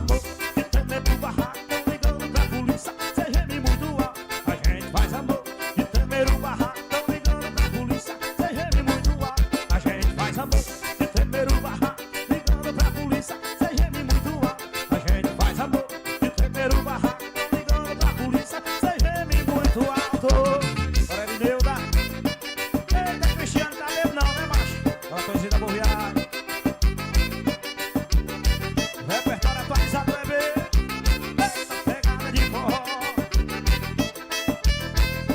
amor de tremer pro barraco, tão ligando pra polícia, cê geme muito alto. A gente faz amor de tremer o barraco, tão ligando pra polícia, cê geme muito alto. A gente faz amor de tremer o barraco, ligando pra polícia, cê geme muito alto. A gente faz amor de tremer o barraco, ligando pra polícia, cê geme muito alto. Bora, Elineuda. Eita, Cristiano, tá mesmo não, né, macho? Olha a coisinha da bobeada. Repertório atualizado, bebê. Eita, pegada de forró.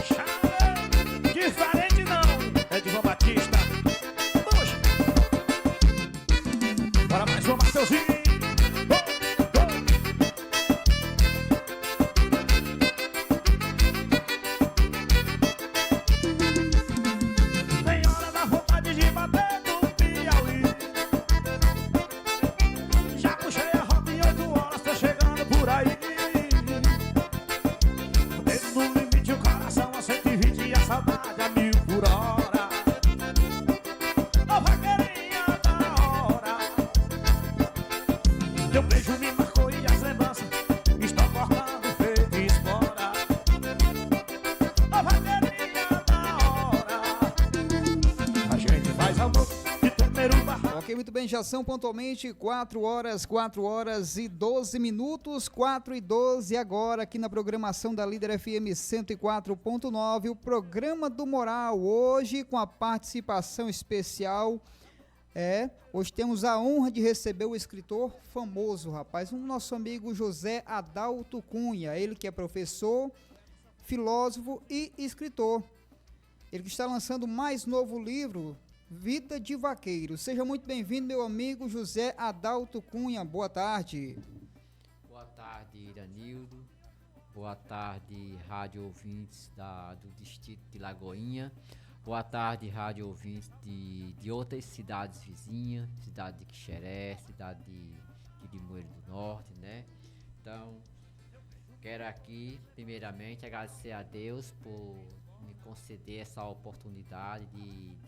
Chave, diferente não. É de João Batista. Puxa. Bora mais uma, Mateuzinho. Tem hora da vontade de bater no Piauí. Já puxei a rota em 8 horas, tô chegando por aí. Dedo no limite, o coração a 120 e a saudade a 1000 por hora. Ô vaqueirinha da hora, teu beijo me marcou e as lembranças estão cortando feito espora. Ô vaqueirinha da hora, a gente faz amor de tremer o barraco. Ok, muito bem, já são pontualmente 4 horas e 12 minutos, 4 e 12 agora aqui na programação da Líder FM 104.9, o programa do Moral, hoje com a participação especial, hoje temos a honra de receber o escritor famoso, rapaz, um nosso amigo José Adalto Cunha, ele que é professor, filósofo e escritor, ele que está lançando o mais novo livro, Vida de Vaqueiro. Seja muito bem-vindo, meu amigo José Adalto Cunha. Boa tarde. Boa tarde, Iranildo. Boa tarde, rádio ouvintes do distrito de Lagoinha. Boa tarde, rádio ouvintes de outras cidades vizinhas, cidade de Quixeré, cidade de Limoeiro do Norte, né? Então, quero aqui, primeiramente, agradecer a Deus por me conceder essa oportunidade de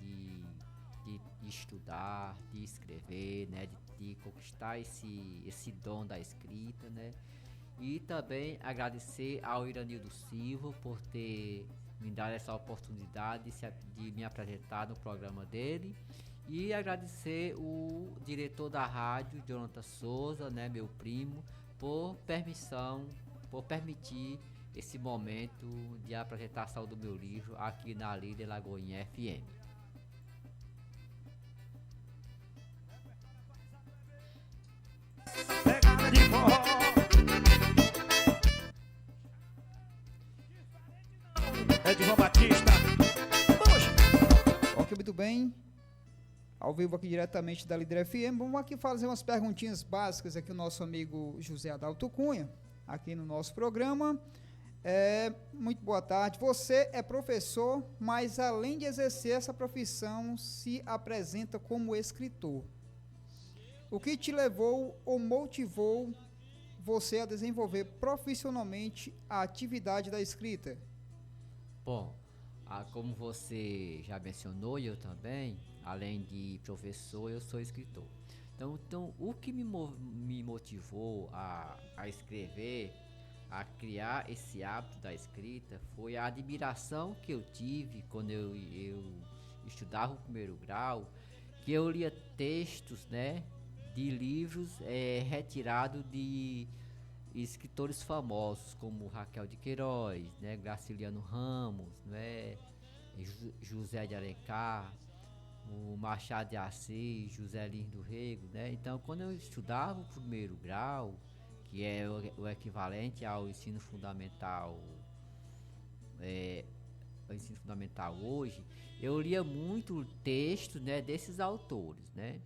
estudar, de escrever, né, de conquistar esse dom da escrita, né, e também agradecer ao Iranildo Silva por ter me dado essa oportunidade de me apresentar no programa dele, e agradecer o diretor da rádio, Jonathan Souza, né, meu primo, por permitir esse momento de apresentação do meu livro aqui na Líder Lagoinha FM. Pegada de forró. É de João Batista. Puxa. Ok, muito bem. Ao vivo aqui diretamente da Líder FM. Vamos aqui fazer umas perguntinhas básicas aqui o nosso amigo José Adalto Cunha, aqui no nosso programa. Muito boa tarde. Você é professor, mas além de exercer essa profissão, se apresenta como escritor. O que te levou ou motivou você a desenvolver profissionalmente a atividade da escrita? Bom, como você já mencionou, e eu também, além de professor, eu sou escritor. Então o que me motivou a escrever, a criar esse hábito da escrita, foi a admiração que eu tive quando eu estudava o primeiro grau, que eu lia textos, né, de livros retirados de escritores famosos como Raquel de Queiroz, né, Graciliano Ramos, né, José de Alencar, o Machado de Assis, José Lins do Rego, né? Então, quando eu estudava o primeiro grau, que é o equivalente ao ensino fundamental, hoje, eu lia muito texto, né, desses autores, né?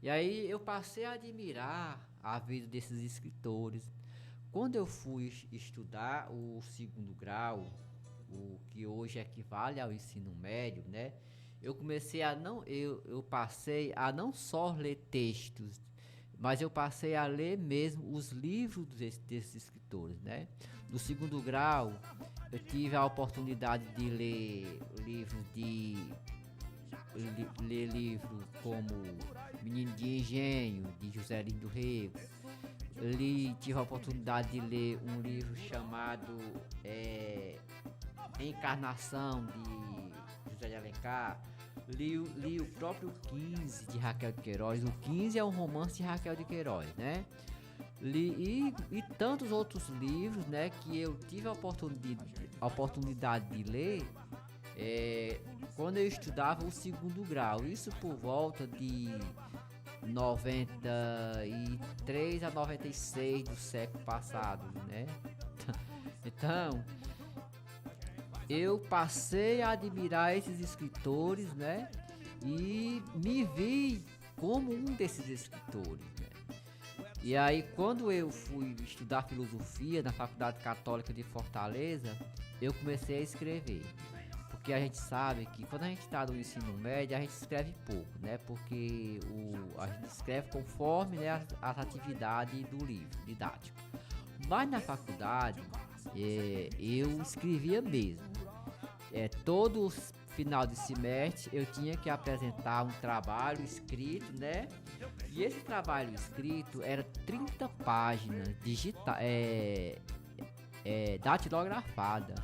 E aí eu passei a admirar a vida desses escritores. Quando eu fui estudar o segundo grau, o que hoje equivale ao ensino médio, né? Eu comecei a eu passei a não só ler textos, mas eu passei a ler mesmo os livros desses escritores, né? No segundo grau, eu tive a oportunidade de ler livros como Menino de Engenho, de José Lins do Rego, tive a oportunidade de ler um livro chamado Encarnação, de José de Alencar. Li o próprio 15 de Raquel de Queiroz. O 15 é um romance de Raquel de Queiroz, né? E tantos outros livros, né, que eu tive a oportunidade de ler quando eu estudava o segundo grau. Isso por volta de 93 a 96 do século passado, né? Então, eu passei a admirar esses escritores, né? E me vi como um desses escritores, né? E aí, quando eu fui estudar filosofia na Faculdade Católica de Fortaleza, eu comecei a escrever. Porque a gente sabe que quando a gente está no ensino médio, a gente escreve pouco, né? Porque a gente escreve conforme, né, as atividades do livro didático. Mas na faculdade, eu escrevia mesmo. Todo final de semestre eu tinha que apresentar um trabalho escrito, né? E esse trabalho escrito era 30 páginas datilografada.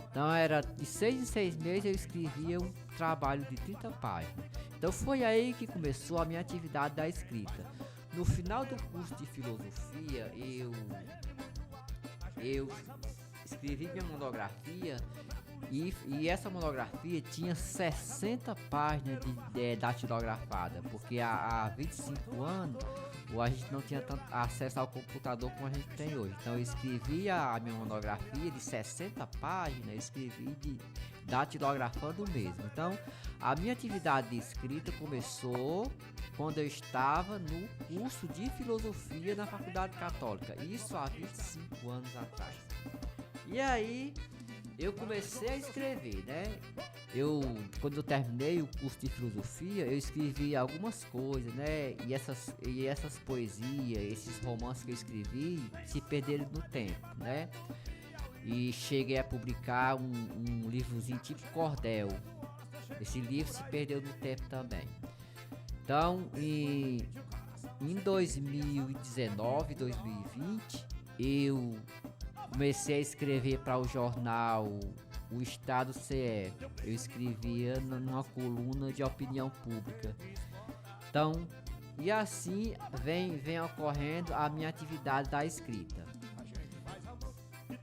Então era de 6 em 6 meses eu escrevia um trabalho de 30 páginas. Então foi aí que começou a minha atividade da escrita. No final do curso de filosofia eu escrevi minha monografia. E essa monografia tinha 60 páginas de datilografada, porque há 25 anos a gente não tinha tanto acesso ao computador como a gente tem hoje. Então eu escrevi a minha monografia de 60 páginas, escrevi datilografando mesmo. Então a minha atividade de escrita começou quando eu estava no curso de filosofia na Faculdade Católica, isso há 25 anos atrás. E aí eu comecei a escrever, né? Quando eu terminei o curso de filosofia, eu escrevi algumas coisas, né? E essas poesias, esses romances que eu escrevi se perderam no tempo, né? E cheguei a publicar um livrozinho tipo Cordel. Esse livro se perdeu no tempo também. Então, em 2019, 2020, eu comecei a escrever para o jornal O Estado CE. Eu escrevia numa coluna de opinião pública. Então, e assim vem ocorrendo a minha atividade da escrita.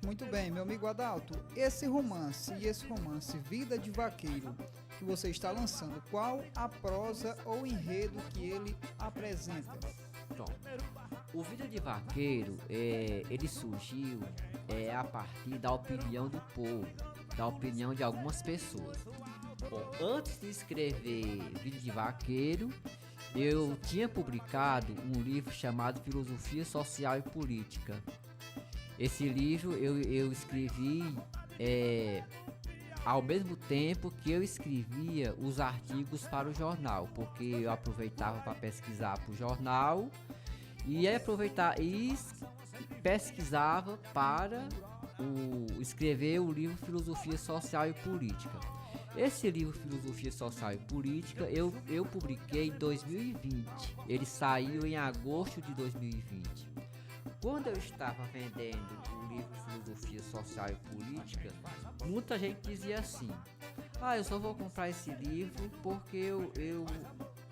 Muito bem, meu amigo Adalto, esse romance Vida de Vaqueiro, que você está lançando, qual a prosa ou enredo que ele apresenta? Pronto. O Vida de Vaqueiro, ele surgiu a partir da opinião do povo, da opinião de algumas pessoas. Bom, antes de escrever Vida de Vaqueiro, eu tinha publicado um livro chamado Filosofia Social e Política. Esse livro eu escrevi ao mesmo tempo que eu escrevia os artigos para o jornal, porque eu aproveitava para pesquisar para o jornal e pesquisava para escrever o livro Filosofia Social e Política. Esse livro Filosofia Social e Política eu publiquei em 2020. Ele saiu em agosto de 2020. Quando eu estava vendendo o livro Filosofia Social e Política, muita gente dizia assim: eu só vou comprar esse livro porque eu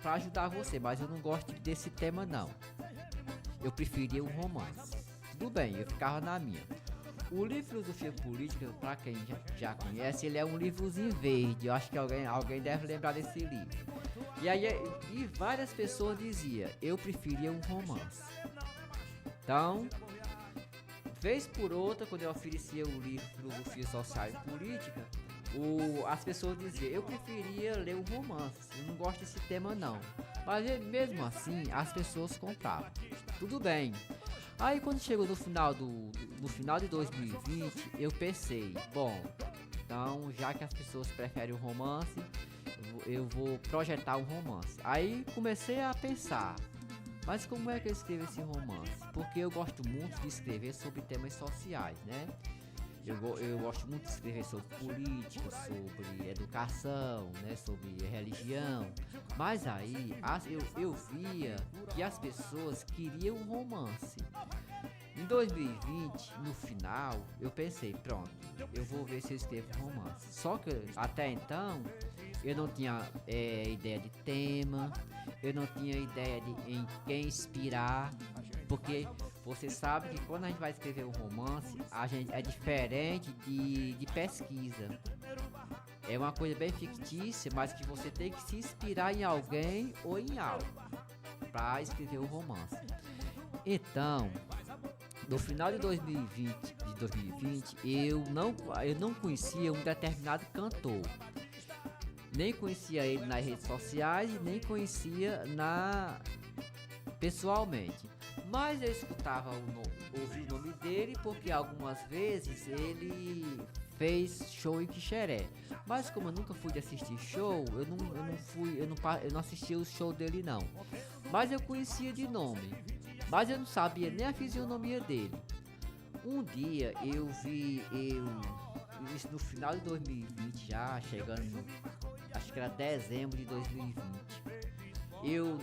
para ajudar você, mas eu não gosto desse tema não. Eu preferia um romance. Tudo bem, eu ficava na minha. O livro Filosofia Política, para quem já conhece, ele é um livrozinho verde. Eu acho que alguém deve lembrar desse livro. E várias pessoas diziam: eu preferia um romance. Então, vez por outra, quando eu oferecia o livro Filosofia Social e Política, as pessoas diziam: eu preferia ler um romance, eu não gosto desse tema não. Mas mesmo assim, as pessoas compravam. Tudo bem. Aí quando chegou no final de 2020, eu pensei: bom, então já que as pessoas preferem um romance, eu vou projetar um romance. Aí comecei a pensar: mas como é que eu escrevo esse romance? Porque eu gosto muito de escrever sobre temas sociais, né? Eu gosto muito de escrever sobre política, sobre educação, né, sobre religião. Mas aí eu via que as pessoas queriam um romance. Em 2020, no final, eu pensei, pronto, eu vou ver se eu escrevo um romance. Só que até então eu não tinha ideia de tema, eu não tinha ideia de em quem inspirar, porque você sabe que quando a gente vai escrever um romance, a gente é diferente de pesquisa. É uma coisa bem fictícia, mas que você tem que se inspirar em alguém ou em algo para escrever o romance. Então, no final de 2020, eu não conhecia um determinado cantor. Nem conhecia ele nas redes sociais e nem conhecia pessoalmente. Mas eu escutava ouvi o nome dele porque algumas vezes ele fez show em Quixeré. Mas como eu nunca fui de assistir show, eu não assisti o show dele não. Mas eu conhecia de nome. Mas eu não sabia nem a fisionomia dele. Um dia eu vi isso no final de 2020 já, chegando, acho que era dezembro de 2020. Eu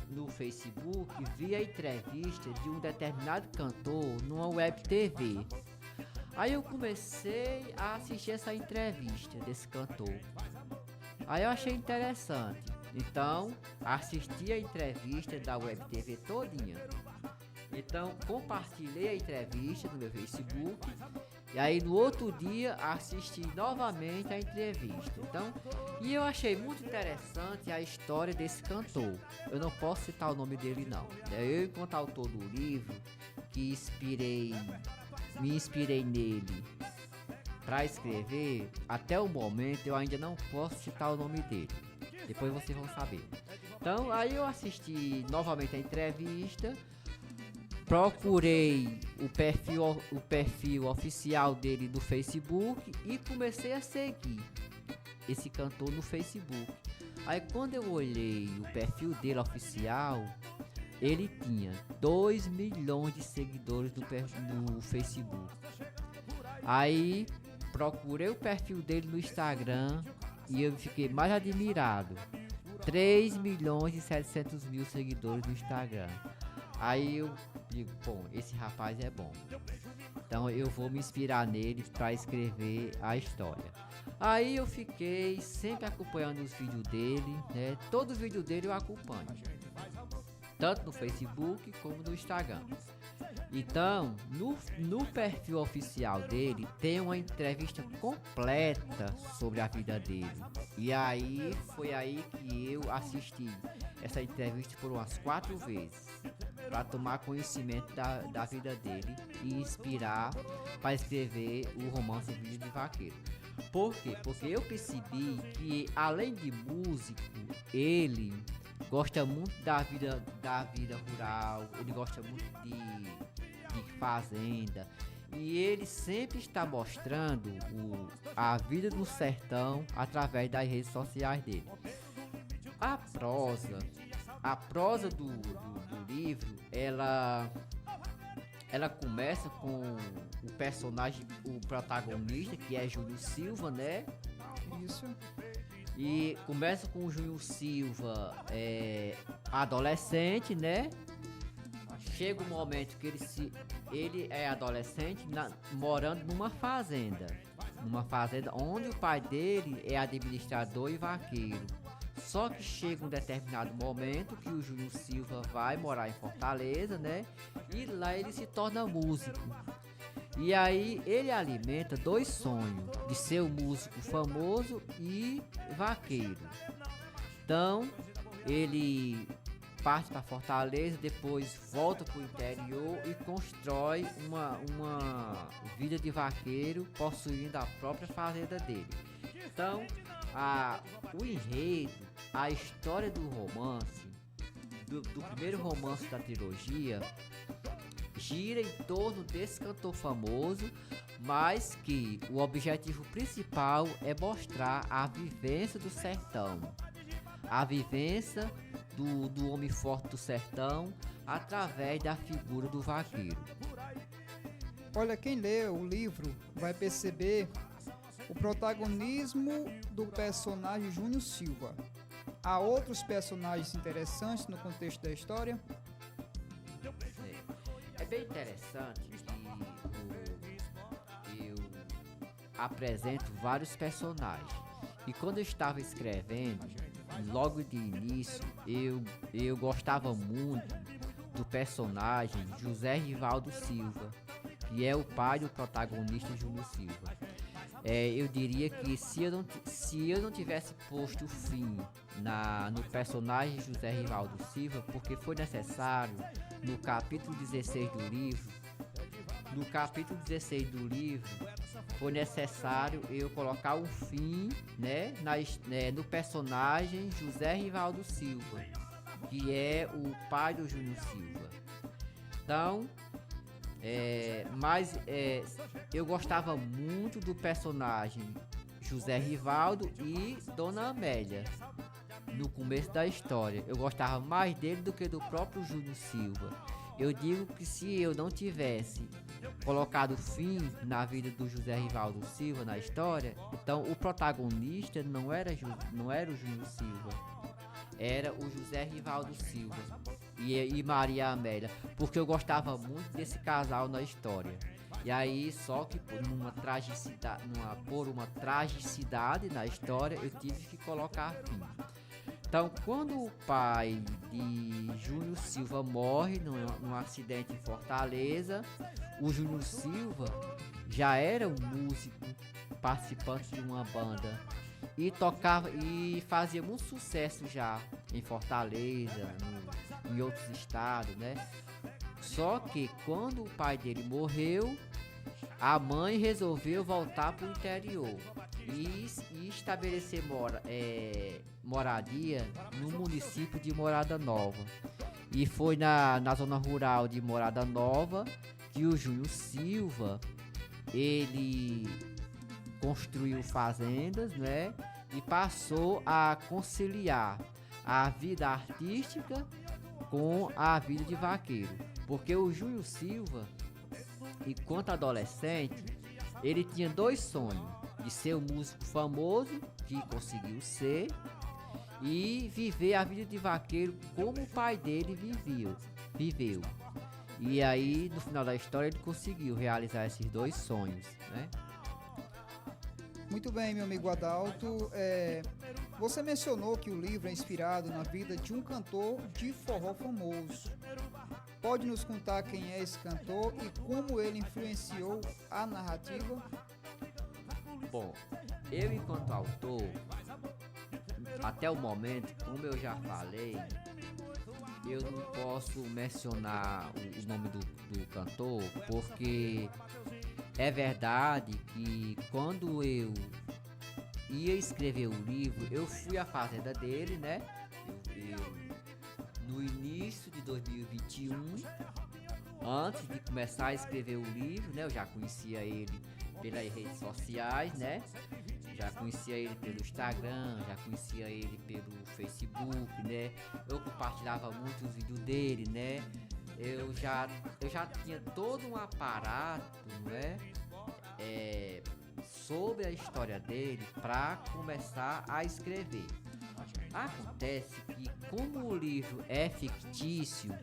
no Facebook vi a entrevista de um determinado cantor numa web TV. Aí eu comecei a assistir essa entrevista desse cantor. Aí eu achei interessante. Então, assisti a entrevista da web TV todinha. Então, compartilhei a entrevista no meu Facebook. E aí, no outro dia, assisti novamente a entrevista. Então, e eu achei muito interessante a história desse cantor. Eu não posso citar o nome dele, não. Eu, enquanto autor do livro, que me inspirei nele para escrever, até o momento eu ainda não posso citar o nome dele. Depois vocês vão saber. Então, aí eu assisti novamente a entrevista, procurei o perfil oficial dele do Facebook e comecei a seguir esse cantor no Facebook. Aí quando eu olhei o perfil dele oficial, ele tinha 2 milhões de seguidores no Facebook. Aí procurei o perfil dele no Instagram e eu fiquei mais admirado. 3 milhões e 700 mil seguidores no Instagram. Aí eu digo, bom, esse rapaz é bom. Então eu vou me inspirar nele para escrever a história. Aí eu fiquei sempre acompanhando os vídeos dele, né? Todo vídeo dele eu acompanho. Tanto no Facebook como no Instagram. Então, no perfil oficial dele tem uma entrevista completa sobre a vida dele. E aí foi aí que eu assisti essa entrevista por umas 4 vezes para tomar conhecimento da vida dele e inspirar para escrever o romance Vida de Vaqueiro. Por quê? Porque eu percebi que além de músico, ele gosta muito da vida rural, ele gosta muito de fazenda, e ele sempre está mostrando a vida do sertão através das redes sociais dele. A prosa do livro, ela começa com o personagem, o protagonista, que é Júlio Silva, né? Isso. E começa com o Júlio Silva adolescente, né? Chega um momento que ele é adolescente morando numa fazenda onde o pai dele é administrador e vaqueiro. Só que chega um determinado momento que o Júlio Silva vai morar em Fortaleza, né? E lá ele se torna músico. E aí ele alimenta 2 sonhos, de ser um músico famoso e vaqueiro. Então ele parte para Fortaleza, depois volta para o interior e constrói uma vida de vaqueiro, possuindo a própria fazenda dele. Então, o enredo, a história do romance, do primeiro romance da trilogia, gira em torno desse cantor famoso, mas que o objetivo principal é mostrar a vivência do sertão, a vivência do homem forte do sertão através da figura do vaqueiro. Olha, quem lê o livro vai perceber o protagonismo do personagem Júnior Silva. Há outros personagens interessantes no contexto da história? É bem interessante que eu apresento vários personagens. E quando eu estava escrevendo, logo de início, eu gostava muito do personagem José Rivaldo Silva, que é o pai do protagonista Júnior Silva. Eu diria que se eu não tivesse posto fim no personagem José Rivaldo Silva, porque foi necessário no capítulo 16 do livro, foi necessário eu colocar um fim, né, no personagem José Rivaldo Silva, que é o pai do Júnior Silva. Então, eu gostava muito do personagem José Rivaldo e Dona Amélia. No começo da história, eu gostava mais dele do que do próprio Júnior Silva. Eu digo que se eu não tivesse colocado fim na vida do José Rivaldo Silva na história, então o protagonista não era o Júnior Silva, era o José Rivaldo Silva e Maria Amélia, porque eu gostava muito desse casal na história. E aí, só que por uma tragicidade na história, eu tive que colocar fim. Então, quando o pai de Júnior Silva morre num acidente em Fortaleza, o Júnior Silva já era um músico, participante de uma banda, e tocava e fazia muito sucesso já em Fortaleza, em outros estados, né? Só que quando o pai dele morreu, a mãe resolveu voltar para o interior e estabelecer moradia no município de Morada Nova. E foi na zona rural de Morada Nova que o Júnior Silva, ele construiu fazendas, né? E passou a conciliar a vida artística com a vida de vaqueiro. Porque o Júnior Silva, enquanto adolescente, ele tinha dois sonhos: de ser um músico famoso, que conseguiu ser, e viver a vida de vaqueiro como o pai dele viveu. E aí, no final da história, ele conseguiu realizar esses dois sonhos, né? Muito bem, meu amigo Adalto. Você mencionou que o livro é inspirado na vida de um cantor de forró famoso. Pode nos contar quem é esse cantor e como ele influenciou a narrativa? Bom, eu enquanto autor, até o momento, como eu já falei, eu não posso mencionar o nome do cantor, porque é verdade que quando eu ia escrever o livro, eu fui à fazenda dele, né? No início de 2021, antes de começar a escrever o livro, né? Eu já conhecia ele pelas redes sociais, né? Já conhecia ele pelo Instagram, já conhecia ele pelo Facebook, né? Eu compartilhava muito os vídeos dele, né? Eu já tinha todo um aparato, né? Sobre a história dele para começar a escrever. Acontece que, como o livro é fictício,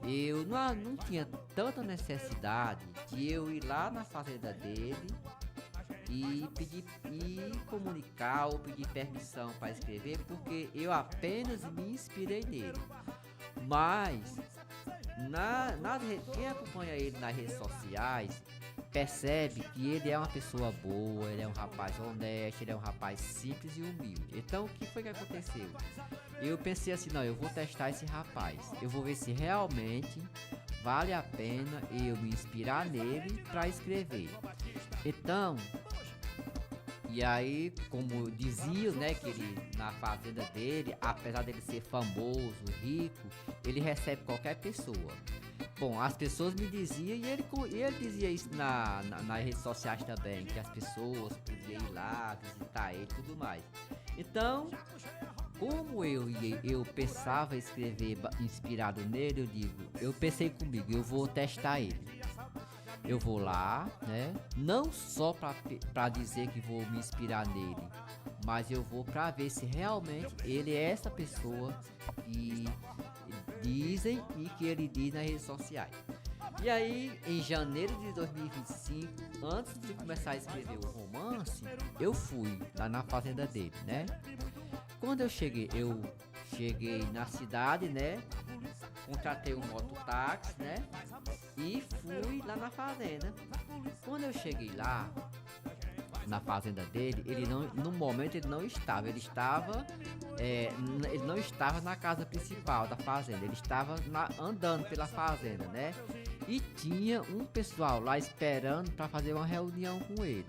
eu não tinha tanta necessidade de eu ir lá na fazenda dele e comunicar ou pedir permissão para escrever, porque eu apenas me inspirei nele. Mas quem acompanha ele nas redes sociais percebe que ele é uma pessoa boa, ele é um rapaz honesto, ele é um rapaz simples e humilde. Então, o que foi que aconteceu? Eu pensei assim, não, eu vou testar esse rapaz, eu vou ver se realmente vale a pena eu me inspirar nele para escrever. Então, e aí, como diziam, né, que ele, na fazenda dele, apesar dele ser famoso, rico, ele recebe qualquer pessoa. Bom, as pessoas me diziam, e ele dizia isso nas redes sociais também, que as pessoas podiam ir lá, visitar ele e tudo mais. Então, como eu pensava escrever inspirado nele, eu pensei comigo, eu vou testar ele. eu vou lá, né? Não só para dizer que vou me inspirar nele, mas eu vou para ver se realmente ele é essa pessoa que dizem e que ele diz nas redes sociais. E aí, em janeiro de 2025, antes de começar a escrever o romance, eu fui lá na fazenda dele, né? Quando eu cheguei na cidade, né? Contratei um mototáxi, né? E fui lá na fazenda. Quando eu cheguei lá, na fazenda dele, no momento ele não estava. Ele não estava na casa principal da fazenda. Ele estava andando pela fazenda, né? E tinha um pessoal lá esperando para fazer uma reunião com ele.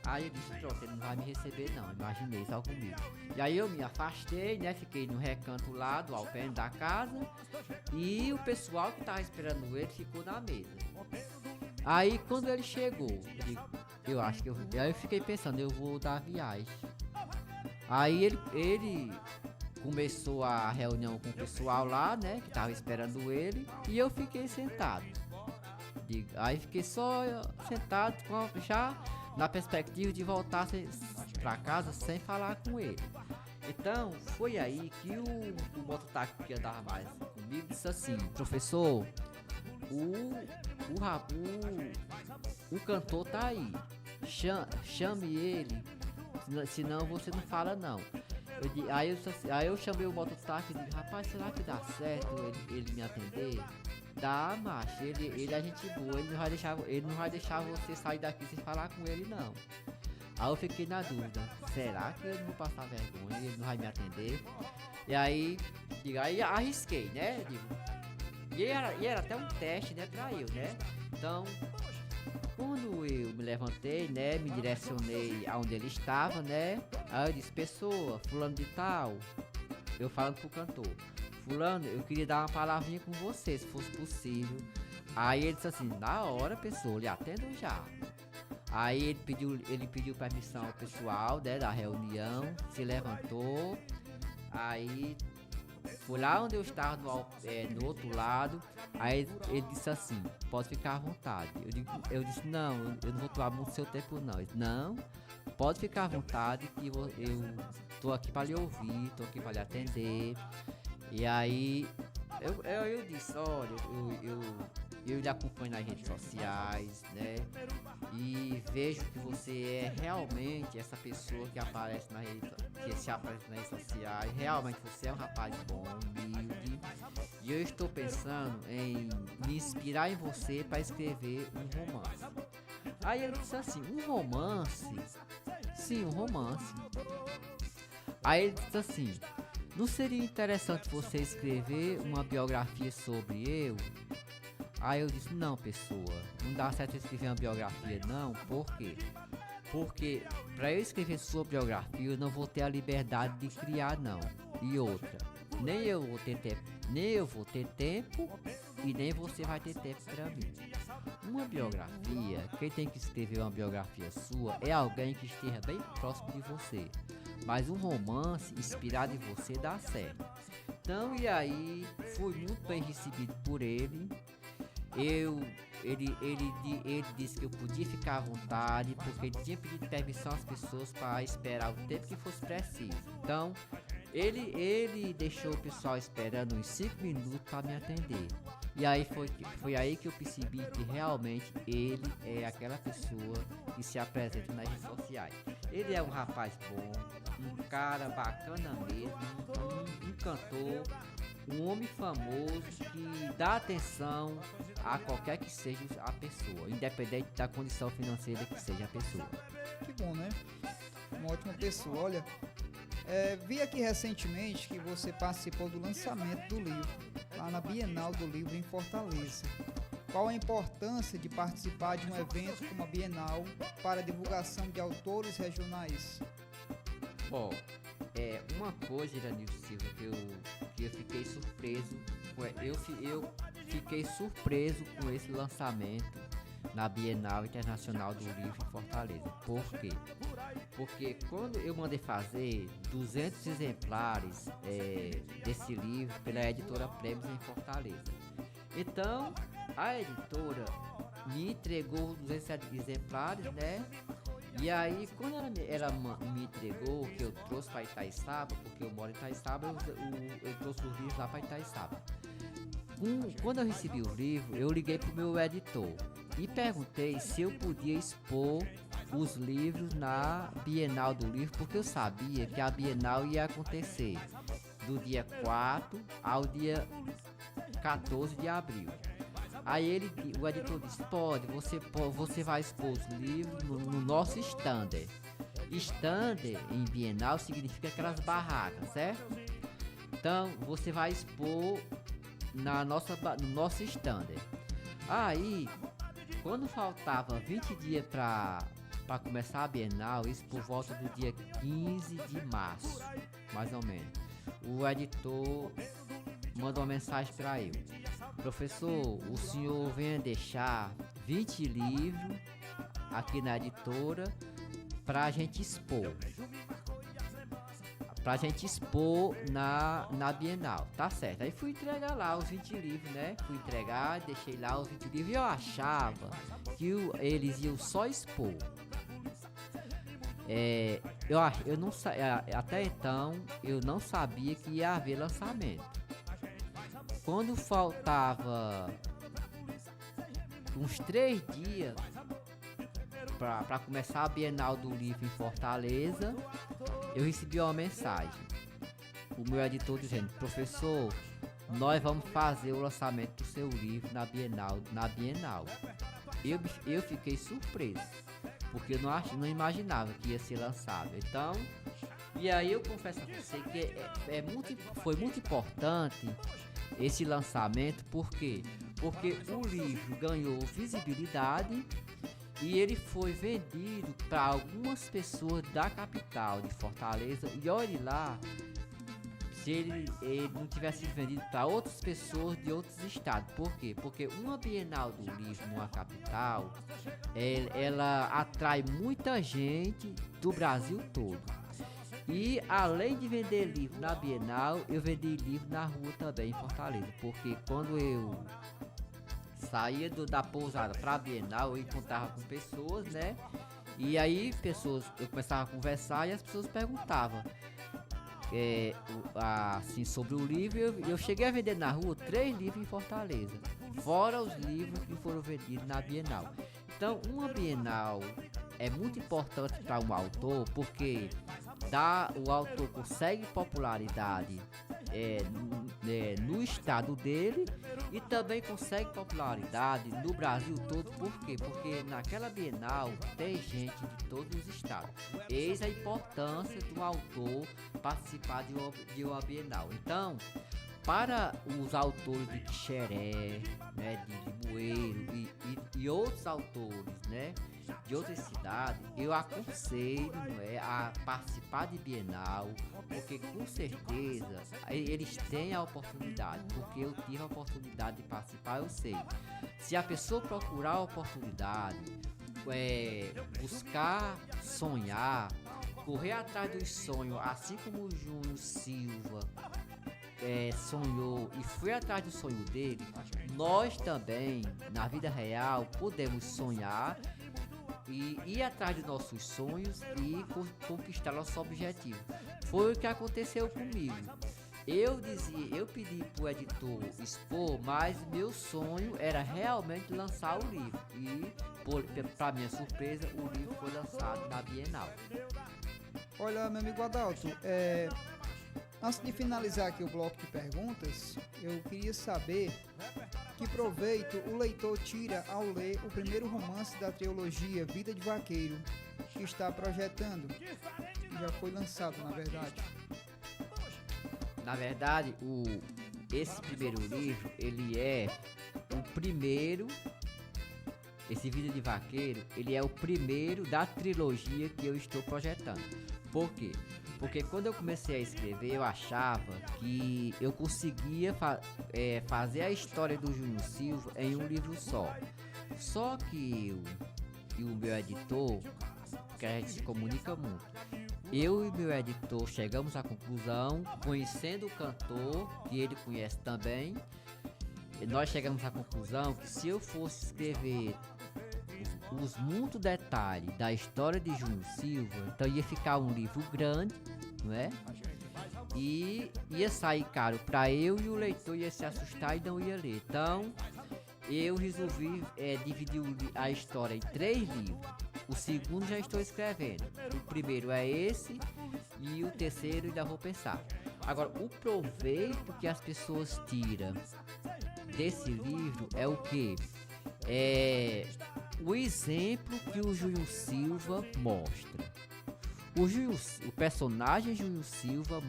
Aí eu disse, pronto, ele não vai me receber não, imaginei só comigo. E aí eu me afastei, né, fiquei no recanto lá do alpendre da casa. E o pessoal que tava esperando ele ficou na mesa. Aí quando ele chegou, aí eu fiquei pensando, eu vou dar viagem. Aí ele começou a reunião com o pessoal lá, né, que tava esperando ele. E eu fiquei sentado. Aí fiquei só sentado, já na perspectiva de voltar para casa sem falar com ele. Então, foi aí que o mototáxi que andava mais comigo disse assim, professor, o cantor tá aí, chame ele, senão você não fala não. Aí eu chamei o mototáxi e disse, rapaz, será que dá certo ele me atender? Dá, macho, ele é gente boa, ele não vai deixar você sair daqui sem falar com ele não. Aí eu fiquei na dúvida, será que eu não vou passar vergonha, ele não vai me atender? E aí arrisquei, né? E era até um teste, né, pra eu, né? Então, quando eu me levantei, né, me direcionei aonde ele estava, né? Aí eu disse, pessoa, fulano de tal, eu falando pro cantor, fulano, eu queria dar uma palavrinha com você, se fosse possível. Aí ele disse assim, na hora, pessoa, lhe atendo já. Aí ele pediu permissão ao pessoal, né, da reunião, se levantou, aí foi lá onde eu estava no outro lado. Aí ele disse assim, pode ficar à vontade. Eu disse, não, eu não vou tomar muito seu tempo não. Ele disse, não, pode ficar à vontade que eu tô aqui para lhe ouvir, tô aqui para lhe atender. E aí eu disse, olha, eu lhe acompanho nas redes sociais, né? E vejo que você é realmente essa pessoa que se aparece nas redes sociais. Realmente você é um rapaz bom, humilde. E eu estou pensando em me inspirar em você para escrever um romance. Aí ele disse assim, um romance? Sim, um romance. Aí ele disse assim, não seria interessante você escrever uma biografia sobre eu? Aí eu disse, não, pessoa, não dá certo escrever uma biografia não, por quê? Porque para eu escrever sua biografia eu não vou ter a liberdade de criar não. E outra, nem eu vou ter tempo e nem você vai ter tempo para mim. Uma biografia, quem tem que escrever uma biografia sua é alguém que esteja bem próximo de você. Mas um romance inspirado em você dá certo. Então, e aí, fui muito bem recebido por ele. Ele disse que eu podia ficar à vontade, porque ele tinha pedido permissão às pessoas para esperar o tempo que fosse preciso. Então, ele deixou o pessoal esperando uns 5 minutos para me atender. E aí foi aí que eu percebi que realmente ele é aquela pessoa que se apresenta nas redes sociais. Ele é um rapaz bom, um cara bacana mesmo, um cantor, um homem famoso que dá atenção a qualquer que seja a pessoa, independente da condição financeira que seja a pessoa. Que bom, né? Uma ótima pessoa. Olha, vi aqui recentemente que você participou do lançamento do livro, lá na Bienal do Livro em Fortaleza. Qual a importância de participar de um evento como a Bienal para a divulgação de autores regionais? Bom, uma coisa, Iranildo Silva, que eu fiquei surpreso, eu fiquei surpreso com esse lançamento na Bienal Internacional do Livro em Fortaleza. Por quê? Porque quando eu mandei fazer 200 exemplares desse livro pela editora Prêmios em Fortaleza, então a editora me entregou 200 exemplares, né? E aí, quando me entregou, que eu trouxe para Itaiçaba, porque eu moro em Itaiçaba, eu trouxe os livros lá para Itaiçaba. Quando eu recebi o livro, eu liguei pro meu editor e perguntei se eu podia expor os livros na Bienal do Livro, porque eu sabia que a Bienal ia acontecer do dia 4 ao dia 14 de abril. Aí o editor disse, você vai expor os livros no nosso stander. Stander em Bienal significa aquelas barracas, certo? Então você vai expor no nosso stander. Aí, quando faltava 20 dias para começar a Bienal, isso por volta do dia 15 de março, mais ou menos, o editor mandou uma mensagem para eu: professor, o senhor venha deixar 20 livros aqui na editora pra gente expor. Pra gente expor na Bienal, tá certo? Aí fui entregar lá os 20 livros, né? Fui entregar, deixei lá os 20 livros e eu achava que eles iam só expor. Eu não até então eu não sabia que ia haver lançamento. Quando faltava uns 3 dias para começar a Bienal do Livro em Fortaleza, eu recebi uma mensagem. O meu editor dizendo: professor, nós vamos fazer o lançamento do seu livro na Bienal. Eu fiquei surpreso, porque eu não imaginava que ia ser lançado. Então, e aí eu confesso a você que foi muito importante esse lançamento. Por quê? Porque o livro ganhou visibilidade e ele foi vendido para algumas pessoas da capital de Fortaleza. E olhe lá, se ele não tivesse sido vendido para outras pessoas de outros estados. Por quê? Porque uma Bienal do Livro numa capital, ela atrai muita gente do Brasil todo. E além de vender livro na Bienal, eu vendi livro na rua também em Fortaleza. Porque quando eu saía da pousada para a Bienal, eu encontrava com pessoas, né? E aí eu começava a conversar e as pessoas perguntavam assim, sobre o livro. Eu cheguei a vender na rua 3 livros em Fortaleza, fora os livros que foram vendidos na Bienal. Então, uma Bienal é muito importante para um autor, porque o autor consegue popularidade no estado dele e também consegue popularidade no Brasil todo. Por quê? Porque naquela Bienal tem gente de todos os estados. Eis a importância do autor participar de uma Bienal. Então, para os autores de Quixeré, né, de Limoeiro e outros autores, né, de outras cidades, eu aconselho, a participar de Bienal, porque com certeza eles têm a oportunidade, porque eu tive a oportunidade de participar. Eu sei, se a pessoa procurar a oportunidade, buscar sonhar, correr atrás dos sonhos, assim como o Júnior Silva sonhou e foi atrás do sonho dele, nós também, na vida real, podemos sonhar e ir atrás dos nossos sonhos e conquistar nosso objetivo. Foi o que aconteceu comigo. Eu pedi pro editor expor, mas meu sonho era realmente lançar o livro. E, para minha surpresa, o livro foi lançado na Bienal. Olha, meu amigo Adalto, antes de finalizar aqui o bloco de perguntas, eu queria saber que proveito o leitor tira ao ler o primeiro romance da trilogia Vida de Vaqueiro, que está projetando, que já foi lançado, na verdade. Na verdade, esse primeiro livro, ele é o primeiro. Esse Vida de Vaqueiro, ele é o primeiro da trilogia que eu estou projetando. Por quê? Porque quando eu comecei a escrever, eu achava que eu conseguia fazer a história do Júnior Silva em um livro só. Só que o meu editor, que a gente se comunica muito, eu e meu editor chegamos à conclusão, conhecendo o cantor, que ele conhece também, nós chegamos à conclusão que se eu fosse escrever os muitos detalhes da história de Júnior Silva, então ia ficar um livro grande, não é? E ia sair caro para eu, e o leitor ia se assustar e não ia ler. Então eu resolvi dividir a história em 3 livros. O segundo já estou escrevendo. O primeiro é esse e o terceiro ainda vou pensar. Agora, o proveito que as pessoas tiram desse livro é o quê? É o exemplo que o Júnior Silva mostra. O personagem Júnior Silva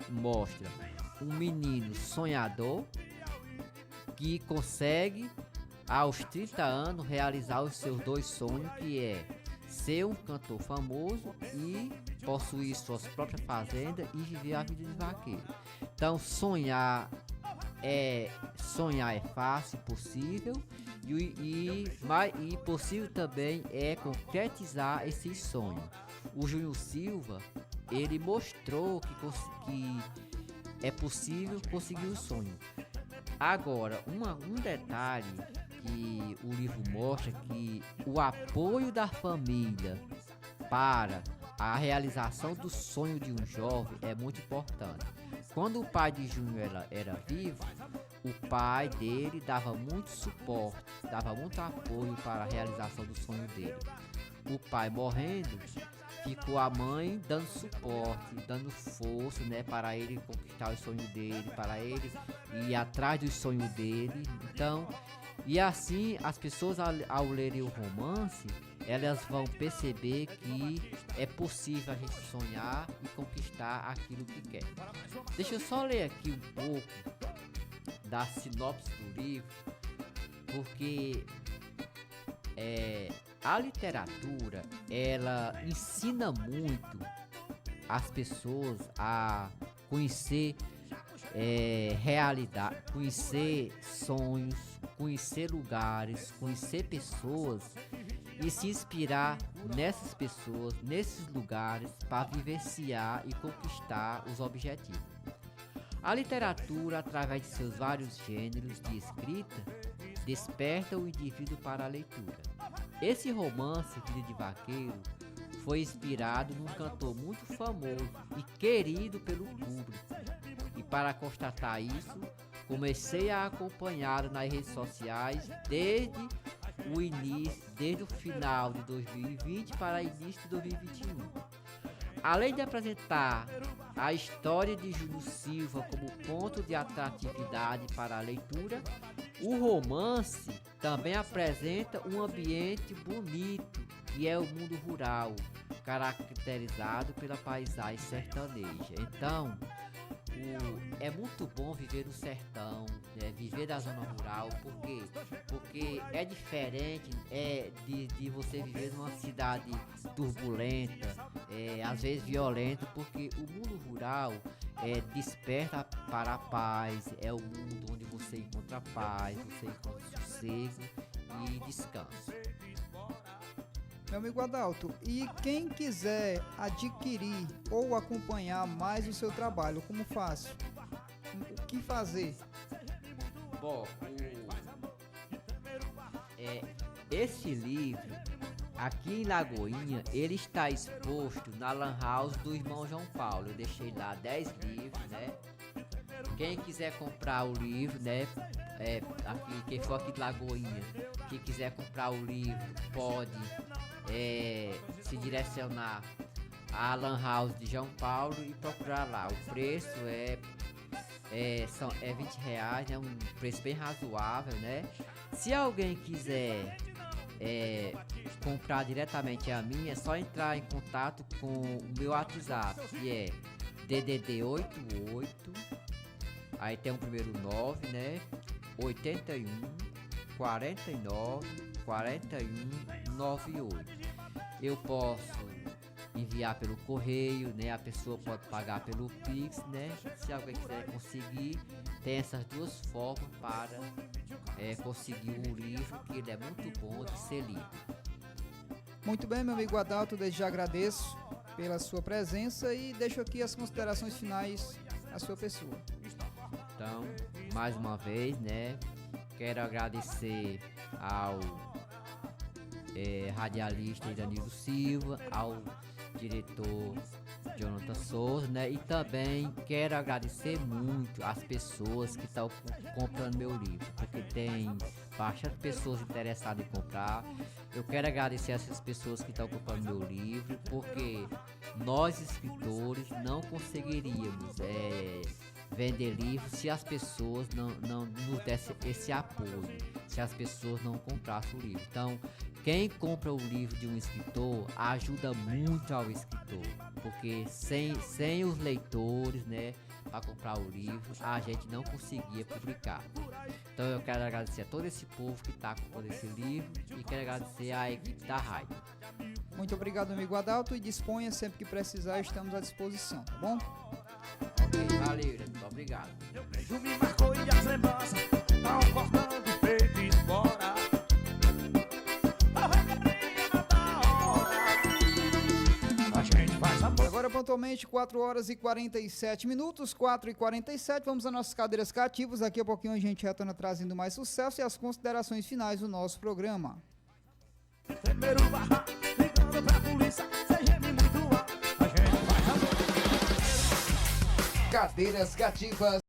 mostra um menino sonhador que consegue, aos 30 anos, realizar os seus 2 sonhos, que é ser um cantor famoso e possuir suas próprias fazendas e viver a vida de vaqueiro. Então, sonhar é fácil, possível, e possível também é concretizar esse sonho. O Júnior Silva, ele mostrou que é possível conseguir o sonho. Agora, um detalhe que o livro mostra, que o apoio da família para a realização do sonho de um jovem é muito importante. Quando o pai de Júnior era vivo, o pai dele dava muito suporte, dava muito apoio para a realização do sonho dele. O pai morrendo, ficou a mãe dando suporte, dando força, né, para ele conquistar o sonho dele, para ele ir atrás do sonho dele. Então, e assim as pessoas ao lerem o romance, elas vão perceber que é possível a gente sonhar e conquistar aquilo que quer. Deixa eu só ler aqui um pouco da sinopse do livro, porque a literatura, ela ensina muito as pessoas a conhecer realidade, conhecer sonhos, conhecer lugares, conhecer pessoas e se inspirar nessas pessoas, nesses lugares, para vivenciar e conquistar os objetivos. A literatura, através de seus vários gêneros de escrita, desperta o indivíduo para a leitura. Esse romance, Vida de Vaqueiro, foi inspirado num cantor muito famoso e querido pelo público. E para constatar isso, comecei a acompanhá-lo nas redes sociais desde o final de 2020 para início de 2021. Além de apresentar a história de Júnior Silva como ponto de atratividade para a leitura, o romance também apresenta um ambiente bonito, que é o mundo rural, caracterizado pela paisagem sertaneja. Então, é muito bom viver no sertão, né? Viver da zona rural, porque é diferente de você viver numa cidade turbulenta, às vezes violenta, porque o mundo rural desperta para a paz, é o mundo onde você encontra paz, você encontra sossego e descanso. Meu amigo Adalto, e quem quiser adquirir ou acompanhar mais o seu trabalho, como faço? O que fazer? Bom, esse livro, aqui em Lagoinha, ele está exposto na Lan House do irmão João Paulo. Eu deixei lá 10 livros, né? Quem quiser comprar o livro, né? Quem for aqui de Lagoinha, que quiser comprar o livro, pode se direcionar à Lan House de João Paulo e procurar lá. O preço é R$20, né? Um preço bem razoável, né? Se alguém quiser comprar diretamente a mim, é só entrar em contato com o meu WhatsApp, que é DDD 88, aí tem o primeiro 9, né? 81 49 41 98. Eu posso enviar pelo correio, né? A pessoa pode pagar pelo Pix, né? Se alguém quiser conseguir, tem essas duas formas para conseguir um livro, que ele é muito bom de ser lido. Muito bem, meu amigo Adalto, desde já agradeço pela sua presença e deixo aqui as considerações finais à sua pessoa. Então, mais uma vez, né? Quero agradecer ao radialista Danilo Silva, ao diretor Jonathan Souza, né? E também quero agradecer muito as pessoas que estão comprando meu livro, porque tem bastante pessoas interessadas em comprar. Eu quero agradecer essas pessoas que estão comprando meu livro, porque nós escritores não conseguiríamos vender livros se as pessoas não nos dessem esse apoio, se as pessoas não comprassem o livro. Então, quem compra o livro de um escritor ajuda muito ao escritor, porque sem os leitores, né, para comprar o livro, a gente não conseguia publicar. Então eu quero agradecer a todo esse povo que está comprando esse livro e quero agradecer à equipe da rádio. Muito obrigado, amigo Adalto, e disponha sempre que precisar, estamos à disposição, tá bom? Ok, valeu, muito obrigado. Meu beijo me marcou e as lembranças tão cortando o peito e espora. A gente faz amor. Agora pontualmente 4 horas e 47 minutos, 4 e 47, vamos às nossas cadeiras cativas. Daqui a pouquinho a gente retorna trazendo mais sucesso e as considerações finais do nosso programa. Tremer o barraco, ligando pra polícia, sem geme muito alto. A gente faz amor. Cadeiras cativas